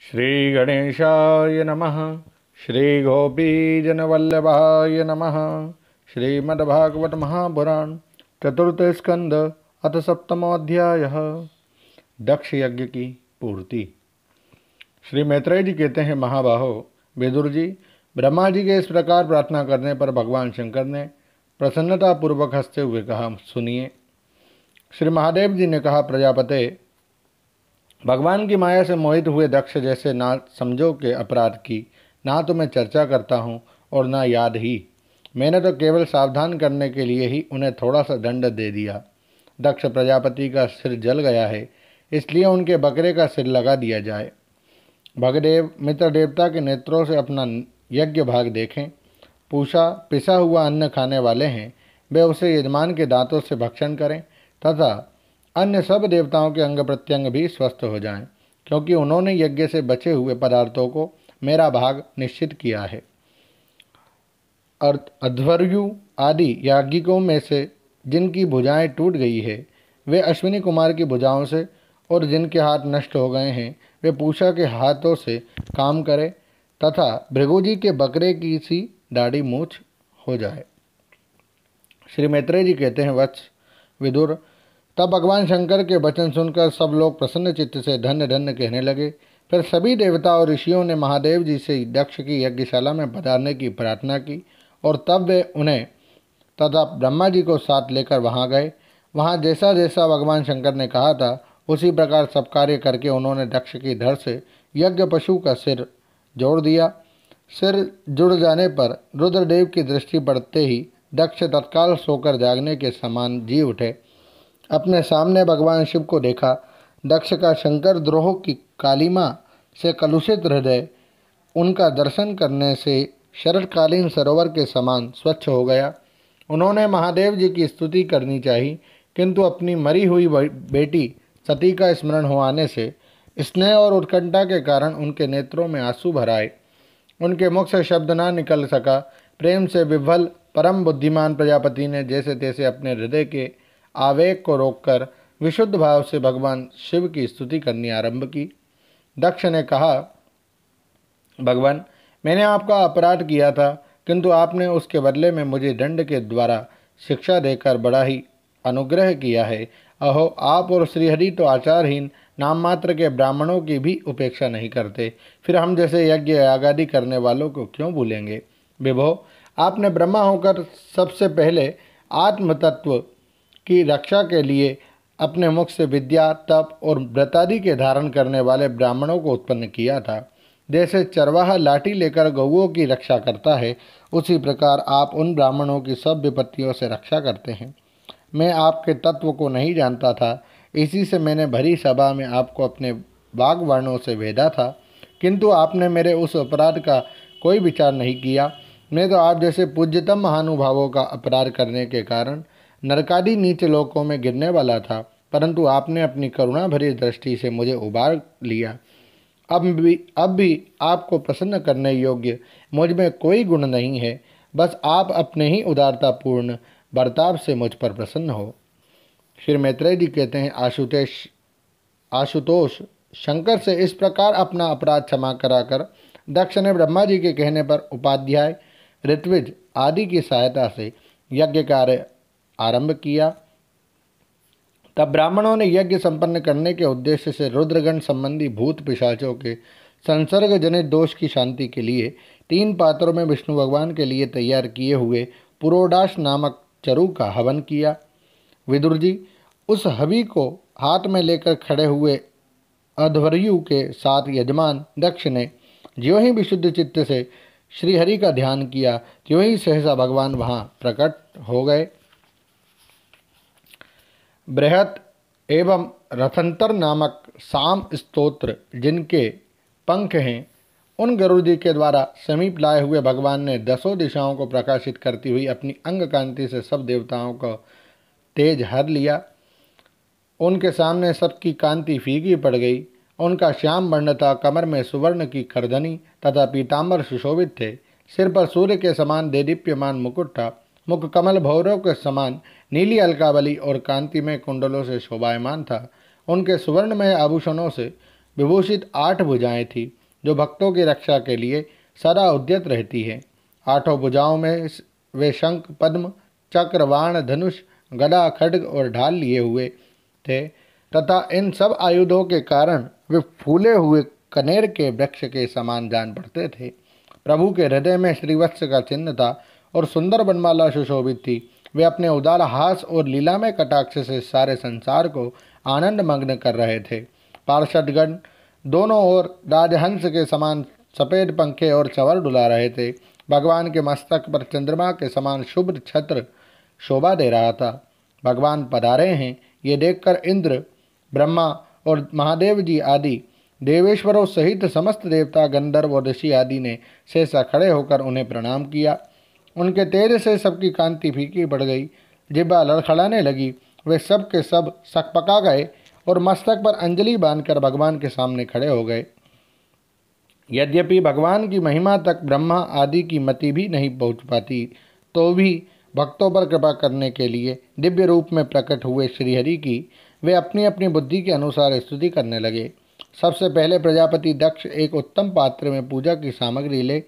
श्रीगणेशाय नमः। श्रीगोपीजनवल्लभाय नमः। श्रीमद्भागवत महापुराण चतुर्थ स्कंद अथ सप्तमोऽध्यायः। दक्ष यज्ञ की पूर्ति। श्री मैत्रेय जी कहते हैं, महाबाहो विदुर जी, ब्रह्मा जी के इस प्रकार प्रार्थना करने पर भगवान शंकर ने प्रसन्नतापूर्वक हंसते हुए कहा, सुनिए। श्री महादेव जी ने कहा, प्रजापते, भगवान की माया से मोहित हुए दक्ष जैसे ना समझो के अपराध की ना तो मैं चर्चा करता हूँ और ना याद ही। मैंने तो केवल सावधान करने के लिए ही उन्हें थोड़ा सा दंड दे दिया। दक्ष प्रजापति का सिर जल गया है, इसलिए उनके बकरे का सिर लगा दिया जाए। भगदेव मित्र देवता के नेत्रों से अपना यज्ञ भाग देखें। पूषा पिसा हुआ अन्न खाने वाले हैं, वे उसे यजमान के दांतों से भक्षण करें तथा अन्य सब देवताओं के अंग प्रत्यंग भी स्वस्थ हो जाएं, क्योंकि उन्होंने यज्ञ से बचे हुए पदार्थों को मेरा भाग निश्चित किया है। अध्वर्यु आदि याज्ञिकों में से जिनकी भुजाएं टूट गई है, वे अश्विनी कुमार की भुजाओं से, और जिनके हाथ नष्ट हो गए हैं, वे पूषा के हाथों से काम करें तथा भृगु के बकरे की सी दाढ़ी मूछ हो जाए। श्री मैत्रेय जी कहते हैं, वत्स विदुर, तब भगवान शंकर के वचन सुनकर सब लोग प्रसन्न चित्त से धन्य धन्य कहने लगे। फिर सभी देवता और ऋषियों ने महादेव जी से दक्ष की यज्ञशाला में पधारने की प्रार्थना की, और तब वे उन्हें तथा ब्रह्मा जी को साथ लेकर वहां गए। वहां जैसा जैसा भगवान शंकर ने कहा था, उसी प्रकार सब कार्य करके उन्होंने दक्ष की धड़ से यज्ञ पशु का सिर जोड़ दिया। सिर जुड़ जाने पर रुद्रदेव की दृष्टि पड़ते ही दक्ष तत्काल सोकर जागने के समान जी उठे। अपने सामने भगवान शिव को देखा। दक्ष का शंकर द्रोह की कालिमा से कलुषित हृदय उनका दर्शन करने से शरतकालीन सरोवर के समान स्वच्छ हो गया। उन्होंने महादेव जी की स्तुति करनी चाहिए, किंतु अपनी मरी हुई बेटी सती का स्मरण हो आने से स्नेह और उत्कंठा के कारण उनके नेत्रों में आंसू भर आए। उनके मुख से शब्द ना निकल सका। प्रेम से विह्वल परम बुद्धिमान प्रजापति ने जैसे तैसे अपने हृदय के आवेग को रोककर विशुद्ध भाव से भगवान शिव की स्तुति करनी आरंभ की। दक्ष ने कहा, भगवान, मैंने आपका अपराध किया था, किंतु आपने उसके बदले में मुझे दंड के द्वारा शिक्षा देकर बड़ा ही अनुग्रह किया है। अहो, आप और श्रीहरि तो आचारहीन नाम मात्र के ब्राह्मणों की भी उपेक्षा नहीं करते, फिर हम जैसे यज्ञ यागादि करने वालों को क्यों भूलेंगे। विभो, आपने ब्रह्मा होकर सबसे पहले आत्म तत्व की रक्षा के लिए अपने मुख से विद्या, तप और व्रतादि के धारण करने वाले ब्राह्मणों को उत्पन्न किया था। जैसे चरवाहा लाठी लेकर गौओं की रक्षा करता है, उसी प्रकार आप उन ब्राह्मणों की सब विपत्तियों से रक्षा करते हैं। मैं आपके तत्व को नहीं जानता था, इसी से मैंने भरी सभा में आपको अपने वाग्वर्णों से भेदा था, किंतु आपने मेरे उस अपराध का कोई विचार नहीं किया। मैं तो आप जैसे पूज्यतम महानुभावों का अपराध करने के कारण नरकादि नीच लोकों में गिरने वाला था, परंतु आपने अपनी करुणा भरी दृष्टि से मुझे उबार लिया। अब भी आपको प्रसन्न करने योग्य मुझ में कोई गुण नहीं है, बस आप अपने ही उदारतापूर्ण बर्ताव से मुझ पर प्रसन्न हो। श्री मैत्रेय जी कहते हैं, आशुतोष शंकर से इस प्रकार अपना अपराध क्षमा कराकर दक्ष ने ब्रह्मा जी के कहने पर उपाध्याय, ऋत्विज आदि की सहायता से यज्ञ कार्य आरंभ किया। तब ब्राह्मणों ने यज्ञ संपन्न करने के उद्देश्य से रुद्रगण संबंधी भूत पिशाचों के संसर्ग जनित दोष की शांति के लिए 3 पात्रों में विष्णु भगवान के लिए तैयार किए हुए पुरोडाश नामक चरु का हवन किया। विदुर जी, उस हवि को हाथ में लेकर खड़े हुए अध्वर्यु के साथ यजमान दक्ष ने ज्यों ही विशुद्ध चित्त से श्रीहरि का ध्यान किया, त्यों ही सहसा भगवान वहां प्रकट हो गए। बृहत एवं रथंतर नामक साम स्तोत्र जिनके पंख हैं, उन गरुड़ जी के द्वारा समीप लाए हुए भगवान ने 10 दिशाओं को प्रकाशित करती हुई अपनी अंग कांति से सब देवताओं को तेज हर लिया। उनके सामने सबकी कांति फीकी पड़ गई। उनका श्याम वर्ण था, कमर में सुवर्ण की खरदनी तथा पीताम्बर सुशोभित थे। सिर पर सूर्य के समान देदीप्यमान मुकुट था। मुख कमल भौरव के समान नीली अलकावली और कांति में कुंडलों से शोभायमान था। उनके सुवर्णमय आभूषणों से विभूषित 8 भुजाएं थी, जो भक्तों की रक्षा के लिए सदा उद्यत रहती है। 8 भुजाओं में वे शंख, पद्म, चक्र, बाण, धनुष, गदा, खड्ग और ढाल लिए हुए थे तथा इन सब आयुधों के कारण वे फूले हुए कनेर के वृक्ष के समान जान पड़ते थे। प्रभु के हृदय में श्रीवत्स का चिन्ह था और सुंदर वनमाला सुशोभित थी। वे अपने उदार हास और लीलामय कटाक्ष से सारे संसार को आनंद मग्न कर रहे थे। पार्षदगण दोनों ओर राजहंस के समान सफ़ेद पंखे और चंवर डुला रहे थे। भगवान के मस्तक पर चंद्रमा के समान शुभ्र छत्र शोभा दे रहा था। भगवान पधारे हैं, ये देखकर इंद्र, ब्रह्मा और महादेव जी आदि देवेश्वरों सहित समस्त देवता, गंधर्व और ऋषि आदि ने शेषा खड़े होकर उन्हें प्रणाम किया। उनके तेज से सबकी कांति फीकी पड़ गई, जिब्बा लड़खड़ाने लगी। वे सब के सब सकपका गए और मस्तक पर अंजलि बांधकर भगवान के सामने खड़े हो गए। यद्यपि भगवान की महिमा तक ब्रह्मा आदि की मति भी नहीं पहुंच पाती, तो भी भक्तों पर कृपा करने के लिए दिव्य रूप में प्रकट हुए श्रीहरि की वे अपनी अपनी बुद्धि के अनुसार स्तुति करने लगे। सबसे पहले प्रजापति दक्ष एक उत्तम पात्र में पूजा की सामग्री ले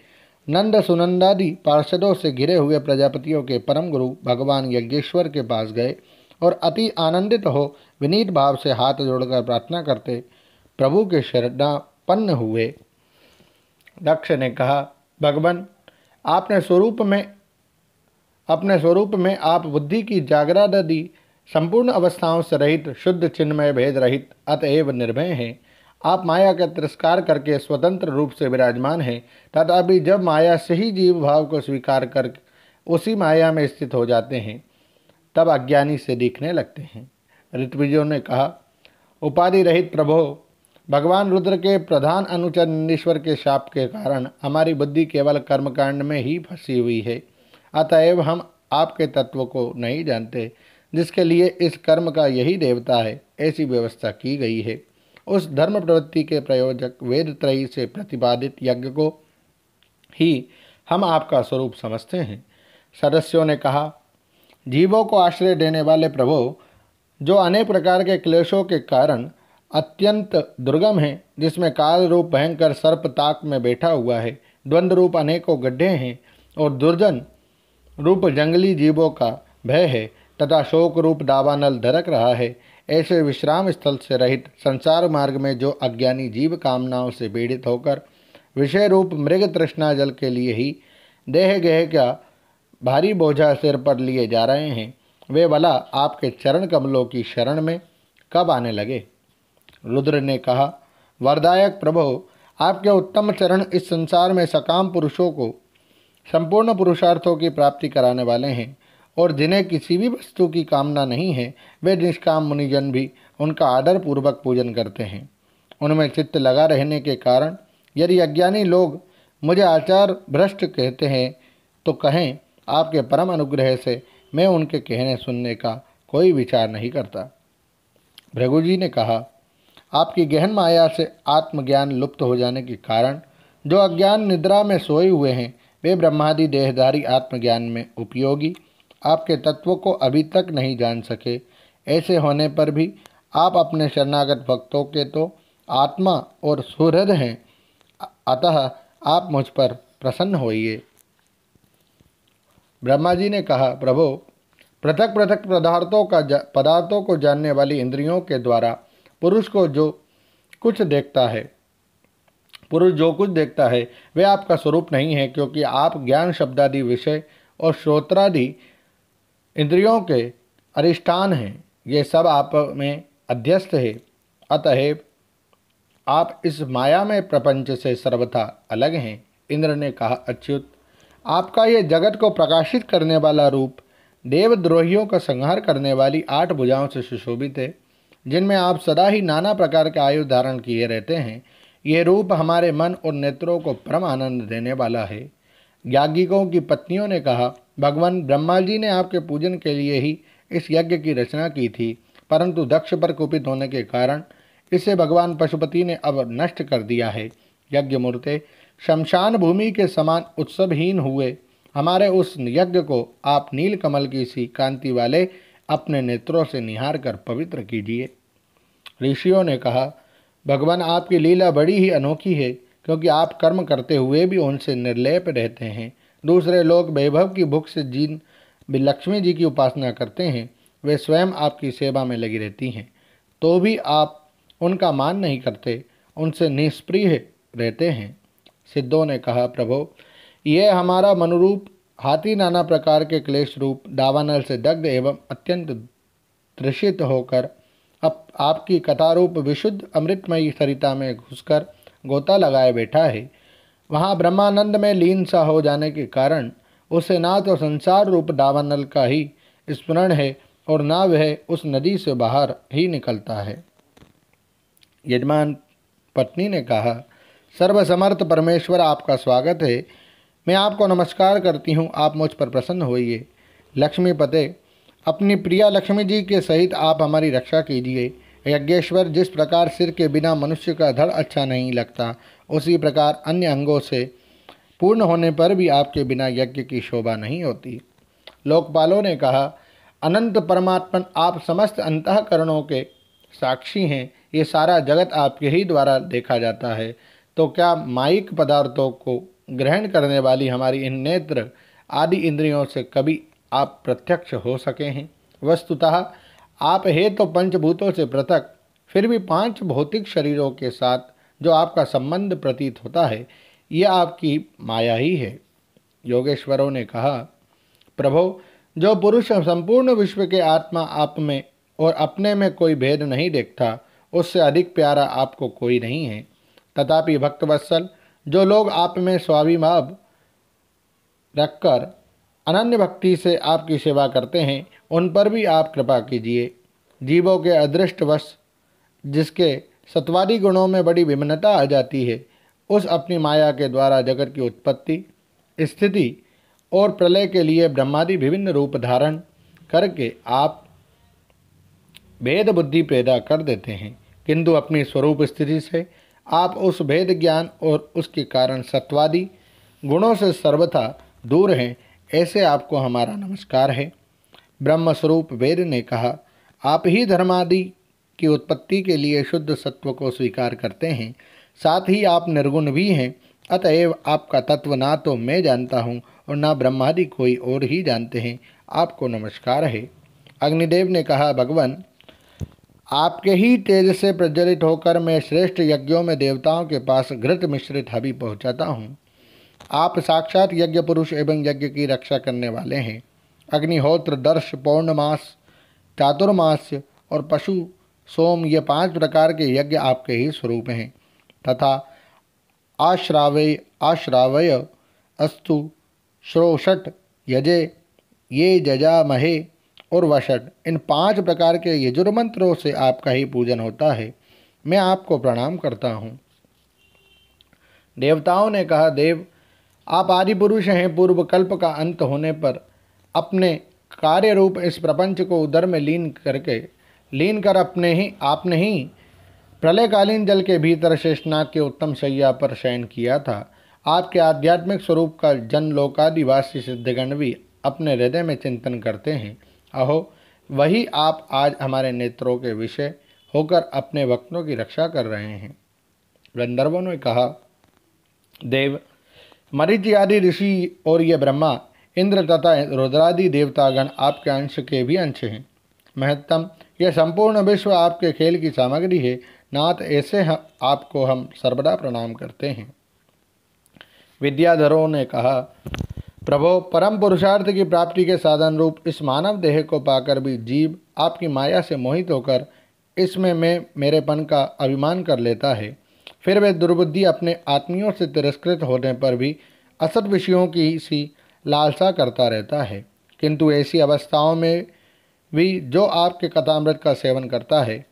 नंद सुनंदादि पार्षदों से घिरे हुए प्रजापतियों के परम गुरु भगवान यज्ञेश्वर के पास गए और अति आनंदित हो विनीत भाव से हाथ जोड़कर प्रार्थना करते प्रभु के शरणापन्न हुए। दक्ष ने कहा, भगवान, अपने स्वरूप में आप बुद्धि की जागरादि संपूर्ण अवस्थाओं से रहित, शुद्ध, चिन्मय, भेद रहित, अतएव निर्भय हैं। आप माया का तिरस्कार करके स्वतंत्र रूप से विराजमान हैं, तथापि जब माया से ही जीव भाव को स्वीकार कर उसी माया में स्थित हो जाते हैं, तब अज्ञानी से दिखने लगते हैं। ऋत्विजों ने कहा, उपाधि रहित प्रभो, भगवान रुद्र के प्रधान अनुचर नंदीश्वर के शाप के कारण हमारी बुद्धि केवल कर्मकांड में ही फंसी हुई है। अतएव हम आपके तत्व को नहीं जानते, जिसके लिए इस कर्म का यही देवता है, ऐसी व्यवस्था की गई है। उस धर्म प्रवृत्ति के प्रयोजक वेद त्रयी से प्रतिपादित यज्ञ को ही हम आपका स्वरूप समझते हैं। सदस्यों ने कहा, जीवों को आश्रय देने वाले प्रभो, जो अनेक प्रकार के क्लेशों के कारण अत्यंत दुर्गम है, जिसमें काल रूप भयंकर सर्प ताक में बैठा हुआ है, द्वंद्व रूप अनेकों गड्ढे हैं और दुर्जन रूप जंगली जीवों का भय है तथा शोक रूप दावानल धड़क रहा है, ऐसे विश्राम स्थल से रहित संसार मार्ग में जो अज्ञानी जीव कामनाओं से पीड़ित होकर विषय रूप मृग तृष्णा जल के लिए ही देह गेह का भारी बोझा सिर पर लिए जा रहे हैं, वे भला आपके चरण कमलों की शरण में कब आने लगे। रुद्र ने कहा, वरदायक प्रभो, आपके उत्तम चरण इस संसार में सकाम पुरुषों को संपूर्ण पुरुषार्थों की प्राप्ति कराने वाले हैं, और जिन्हें किसी भी वस्तु की कामना नहीं है, वे निष्काम मुनिजन भी उनका आदर पूर्वक पूजन करते हैं। उनमें चित्त लगा रहने के कारण यदि अज्ञानी लोग मुझे आचार भ्रष्ट कहते हैं, तो कहें, आपके परम अनुग्रह से मैं उनके कहने सुनने का कोई विचार नहीं करता। भृगु जी ने कहा, आपकी गहन माया से आत्मज्ञान लुप्त हो जाने के कारण जो अज्ञान निद्रा में सोए हुए हैं, वे ब्रह्मादि देहधारी आत्मज्ञान में उपयोगी आपके तत्व को अभी तक नहीं जान सके। ऐसे होने पर भी आप अपने शरणागत भक्तों के तो आत्मा और सुहृद हैं, अतः आप मुझ पर प्रसन्न होइए। ब्रह्मा जी ने कहा, प्रभो, पृथक पृथक पदार्थों को जानने वाली इंद्रियों के द्वारा पुरुष जो कुछ देखता है वे आपका स्वरूप नहीं है, क्योंकि आप ज्ञान शब्दादि विषय और श्रोत्रादि इंद्रियों के अधिष्ठान हैं। ये सब आप में अध्यस्त है, अतएव आप इस माया में प्रपंच से सर्वथा अलग हैं। इंद्र ने कहा, अच्युत, आपका ये जगत को प्रकाशित करने वाला रूप देवद्रोहियों का संहार करने वाली 8 भुजाओं से सुशोभित है, जिनमें आप सदा ही नाना प्रकार के आयु धारण किए रहते हैं। यह रूप हमारे मन और नेत्रों को परम आनंद देने वाला है। याज्ञिकों की पत्नियों ने कहा, भगवान ब्रह्मा जी ने आपके पूजन के लिए ही इस यज्ञ की रचना की थी, परंतु दक्ष पर कुपित होने के कारण इसे भगवान पशुपति ने अब नष्ट कर दिया है। यज्ञ मूर्ते, शमशान भूमि के समान उत्सवहीन हुए हमारे उस यज्ञ को आप नील कमल की सी कांति वाले अपने नेत्रों से निहार कर पवित्र कीजिए। ऋषियों ने कहा, भगवान, आपकी लीला बड़ी ही अनोखी है, क्योंकि आप कर्म करते हुए भी उनसे निर्लेप रहते हैं। दूसरे लोग वैभव की भूख से जिन भी लक्ष्मी जी की उपासना करते हैं, वे स्वयं आपकी सेवा में लगी रहती हैं, तो भी आप उनका मान नहीं करते, उनसे निष्प्रिय रहते हैं। सिद्धों ने कहा, प्रभो, यह हमारा मनुरूप हाथी नाना प्रकार के क्लेश रूप दावानल से दग्ध एवं अत्यंत तृषित होकर अब आपकी कथारूप विशुद्ध अमृतमयी सरिता में घुसकर गोता लगाए बैठा है। वहाँ ब्रह्मानंद में लीन सा हो जाने के कारण उसे ना तो संसार रूप दावानल का ही स्मरण है और ना वह उस नदी से बाहर ही निकलता है। यजमान पत्नी ने कहा, सर्वसमर्थ परमेश्वर, आपका स्वागत है। मैं आपको नमस्कार करती हूँ, आप मुझ पर प्रसन्न होइए। लक्ष्मीपते, अपनी प्रिया लक्ष्मी जी के सहित आप हमारी रक्षा कीजिए। यज्ञेश्वर, जिस प्रकार सिर के बिना मनुष्य का धड़ अच्छा नहीं लगता, उसी प्रकार अन्य अंगों से पूर्ण होने पर भी आपके बिना यज्ञ की शोभा नहीं होती। लोकपालों ने कहा, अनंत परमात्मन, आप समस्त अंतःकरणों के साक्षी हैं। ये सारा जगत आपके ही द्वारा देखा जाता है, तो क्या माइक पदार्थों को ग्रहण करने वाली हमारी इन नेत्र आदि इंद्रियों से कभी आप प्रत्यक्ष हो सके हैं? वस्तुतः आप है तो पंचभूतों से पृथक, फिर भी पांच भौतिक शरीरों के साथ जो आपका संबंध प्रतीत होता है, यह आपकी माया ही है। योगेश्वरों ने कहा, प्रभो, जो पुरुष संपूर्ण विश्व के आत्मा आप में और अपने में कोई भेद नहीं देखता, उससे अधिक प्यारा आपको कोई नहीं है। तथापि भक्तवत्सल, जो लोग आप में स्वाभिमान रखकर अनन्य भक्ति से आपकी सेवा करते हैं, उन पर भी आप कृपा कीजिए। जीवों के अदृष्टवश जिसके सत्वादी गुणों में बड़ी विभिन्नता आ जाती है, उस अपनी माया के द्वारा जगत की उत्पत्ति, स्थिति और प्रलय के लिए ब्रह्मादि विभिन्न रूप धारण करके आप भेद बुद्धि पैदा कर देते हैं, किंतु अपनी स्वरूप स्थिति से आप उस भेद ज्ञान और उसके कारण सत्वादी गुणों से सर्वथा दूर हैं। ऐसे आपको हमारा नमस्कार है। ब्रह्मस्वरूप वेद ने कहा, आप ही धर्मादि की उत्पत्ति के लिए शुद्ध सत्व को स्वीकार करते हैं, साथ ही आप निर्गुण भी हैं। अतएव आपका तत्व ना तो मैं जानता हूँ और ना ब्रह्मादि कोई और ही जानते हैं। आपको नमस्कार है। अग्निदेव ने कहा, भगवान, आपके ही तेज से प्रज्वलित होकर मैं श्रेष्ठ यज्ञों में देवताओं के पास घृत मिश्रित हवि पहुँचाता हूँ। आप साक्षात यज्ञ पुरुष एवं यज्ञ की रक्षा करने वाले हैं। अग्निहोत्र, दर्श, पौर्णमास, चातुर्मास्य और पशु सोम, ये 5 प्रकार के यज्ञ आपके ही स्वरूप हैं। तथा आश्रावय अस्तु, श्रोषट, यजे, ये जजामहे और वषट, इन 5 प्रकार के यजुर्मंत्रों से आपका ही पूजन होता है। मैं आपको प्रणाम करता हूँ। देवताओं ने कहा, देव, आप आदि पुरुष हैं। पूर्व कल्प का अंत होने पर अपने कार्य रूप इस प्रपंच को उदर में लीन कर आपने ही प्रलयकालीन जल के भीतर शेषनाग के उत्तम शैया पर शयन किया था। आपके आध्यात्मिक स्वरूप का जन लोकादिवासी सिद्धगण भी अपने हृदय में चिंतन करते हैं। अहो, वही आप आज हमारे नेत्रों के विषय होकर अपने भक्तों की रक्षा कर रहे हैं। गंधर्वों ने कहा, देव, मरीचि आदि ऋषि और ये ब्रह्मा, इंद्र तथा रुद्रादि देवतागण आपके अंश के भी अंश हैं। महत्तम, यह संपूर्ण विश्व आपके खेल की सामग्री है। नाथ, ऐसे आपको हम सर्वदा प्रणाम करते हैं। विद्याधरों ने कहा, प्रभो, परम पुरुषार्थ की प्राप्ति के साधन रूप इस मानव देह को पाकर भी जीव आपकी माया से मोहित होकर इसमें मेरेपन का अभिमान कर लेता है। फिर वे दुर्बुद्धि अपने आत्मियों से तिरस्कृत होने पर भी असत विषयों की सी लालसा करता रहता है। किंतु ऐसी अवस्थाओं में भी जो आपके कथामृत का सेवन करता है,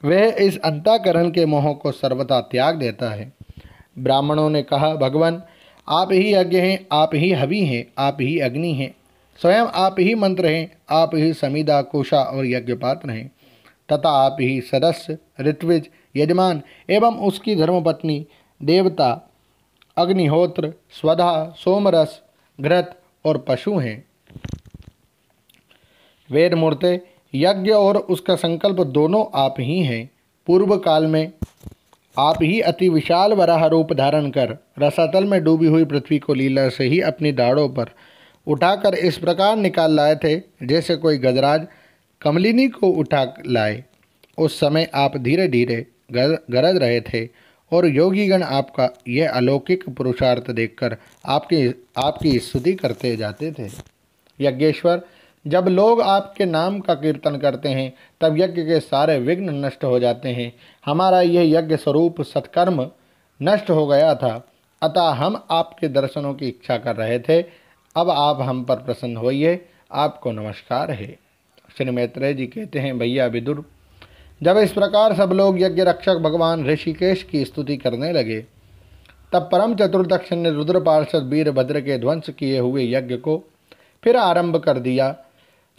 वह इस अंतःकरण के मोह को सर्वथा त्याग देता है। ब्राह्मणों ने कहा, भगवान, आप ही यज्ञ हैं, आप ही हवि हैं, आप ही अग्नि हैं, स्वयं आप ही मंत्र हैं, आप ही समिदा, कुशा और यज्ञपात्र हैं, तथा आप ही सदस्य, ऋत्विज, यजमान एवं उसकी धर्मपत्नी, देवता, अग्निहोत्र, स्वधा, सोमरस, घृत और पशु हैं। वेद मूर्ते, यज्ञ और उसका संकल्प दोनों आप ही हैं। पूर्व काल में आप ही अति विशाल वराह रूप धारण कर रसातल में डूबी हुई पृथ्वी को लीला से ही अपनी दाढ़ों पर उठाकर इस प्रकार निकाल लाए थे जैसे कोई गजराज कमलिनी को उठा लाए। उस समय आप धीरे धीरे गरज रहे थे और योगीगण आपका यह अलौकिक पुरुषार्थ देखकर आपकी स्तुति करते जाते थे। यज्ञेश्वर, जब लोग आपके नाम का कीर्तन करते हैं तब यज्ञ के सारे विघ्न नष्ट हो जाते हैं। हमारा यह यज्ञ स्वरूप सत्कर्म नष्ट हो गया था, अतः हम आपके दर्शनों की इच्छा कर रहे थे। अब आप हम पर प्रसन्न होइए, आपको नमस्कार है। श्री मैत्रेय जी कहते हैं, भैया विदुर, जब इस प्रकार सब लोग यज्ञ रक्षक भगवान ऋषिकेश की स्तुति करने लगे तब परम चतुर्दक्ष ने रुद्र पार्षद वीरभद्र के ध्वंस किए हुए यज्ञ को फिर आरंभ कर दिया।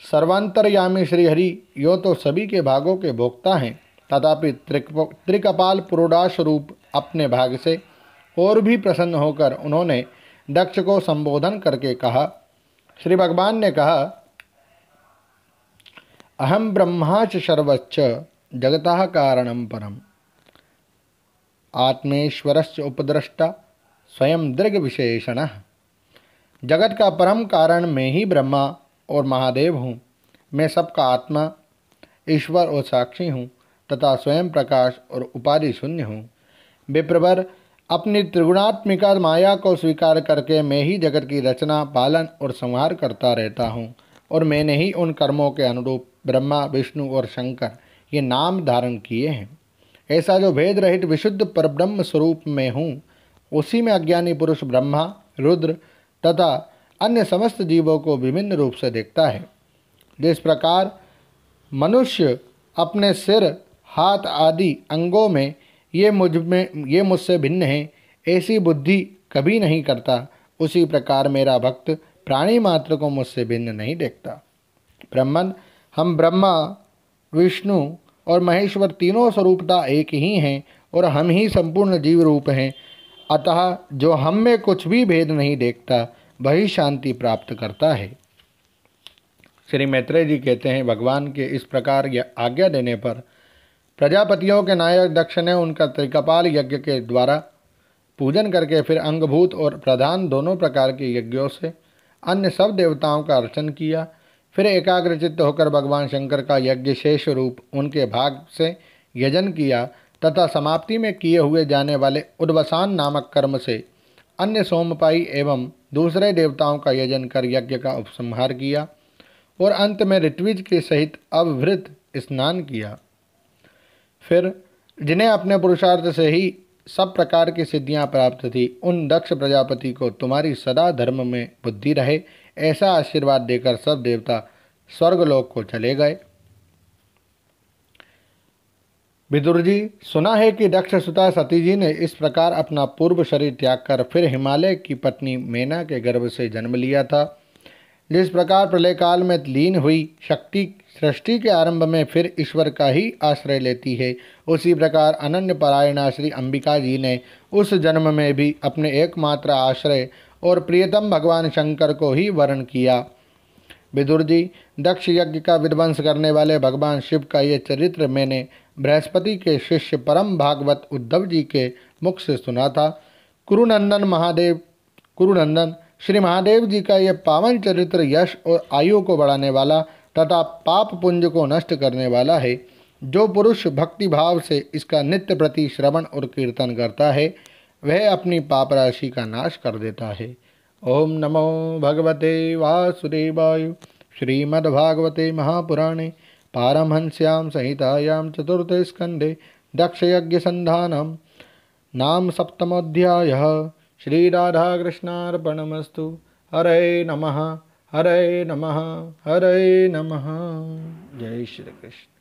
सर्वांतरयामी श्रीहरि यो तो सभी के भागों के भोक्ता हैं, तथापि त्रिकपाल पुरोडाश रूप अपने भाग से और भी प्रसन्न होकर उन्होंने दक्ष को संबोधन करके कहा। श्री भगवान ने कहा, अहम ब्रह्माच सर्वच्च जगतः कारणम परम आत्मेश्वरस्य उपद्रष्टा स्वयं दृग विशेषणः। जगत का परम कारण मैं ही ब्रह्मा और महादेव हूँ। मैं सबका आत्मा, ईश्वर और साक्षी हूँ तथा स्वयं प्रकाश और उपाधि शून्य हूँ। विप्रवर, अपनी त्रिगुणात्मिका माया को स्वीकार करके मैं ही जगत की रचना, पालन और संहार करता रहता हूँ और मैंने ही उन कर्मों के अनुरूप ब्रह्मा, विष्णु और शंकर ये नाम धारण किए हैं। ऐसा जो भेद रहित विशुद्ध परब्रह्म स्वरूप में हूँ, उसी में अज्ञानी पुरुष ब्रह्मा, रुद्र तथा अन्य समस्त जीवों को विभिन्न रूप से देखता है। जिस प्रकार मनुष्य अपने सिर, हाथ आदि अंगों में ये मुझसे भिन्न हैं, ऐसी बुद्धि कभी नहीं करता, उसी प्रकार मेरा भक्त प्राणी मात्र को मुझसे भिन्न नहीं देखता। ब्रह्मन, हम ब्रह्मा, विष्णु और महेश्वर तीनों स्वरूपता एक ही हैं और हम ही संपूर्ण जीव रूप हैं। अतः जो हम में कुछ भी भेद नहीं देखता वही शांति प्राप्त करता है। श्री मैत्रेय जी कहते हैं, भगवान के इस प्रकार आज्ञा देने पर प्रजापतियों के नायक दक्ष ने उनका त्रिकपाल यज्ञ के द्वारा पूजन करके फिर अंगभूत और प्रधान दोनों प्रकार के यज्ञों से अन्य सब देवताओं का अर्चन किया। फिर एकाग्रचित्त होकर भगवान शंकर का यज्ञ शेष रूप उनके भाग से यजन किया तथा समाप्ति में किए हुए जाने वाले उद्वसान नामक कर्म से अन्य सोमपाई एवं दूसरे देवताओं का यजन कर यज्ञ का उपसंहार किया और अंत में ऋत्विज के सहित अवभृत स्नान किया। फिर जिन्हें अपने पुरुषार्थ से ही सब प्रकार की सिद्धियां प्राप्त थी, उन दक्ष प्रजापति को तुम्हारी सदा धर्म में बुद्धि रहे, ऐसा आशीर्वाद देकर सब देवता स्वर्गलोक को चले गए। विदुर जी, सुना है कि दक्ष सुता सती जी ने इस प्रकार अपना पूर्व शरीर त्याग कर फिर हिमालय की पत्नी मेना के गर्भ से जन्म लिया था। जिस प्रकार प्रलय काल में लीन हुई शक्ति सृष्टि के आरंभ में फिर ईश्वर का ही आश्रय लेती है, उसी प्रकार अनन्य परायणा श्री अंबिका जी ने उस जन्म में भी अपने एकमात्र आश्रय और प्रियतम भगवान शंकर को ही वर्ण किया। विदुर जी, दक्ष यज्ञ का विध्वंस करने वाले भगवान शिव का ये चरित्र मैंने बृहस्पति के शिष्य परम भागवत उद्धव जी के मुख से सुना था। कुरुनंदन श्री महादेव जी का यह पावन चरित्र यश और आयु को बढ़ाने वाला तथा पाप पुंज को नष्ट करने वाला है। जो पुरुष भक्ति भाव से इसका नित्य प्रति श्रवण और कीर्तन करता है, वह अपनी पाप राशि का नाश कर देता है। ओम नमो भगवते वासुदेवाय। श्रीमद्भागवते महापुराणे पारमहंस्यां संहितायां चतुर्थे स्कन्धे दक्षयज्ञसन्धानं नाम सप्तमोऽध्यायः। श्रीराधाकृष्णार्पणमस्तु। हरे नमः, हरे नमः, हरे नमः। जय श्री कृष्ण।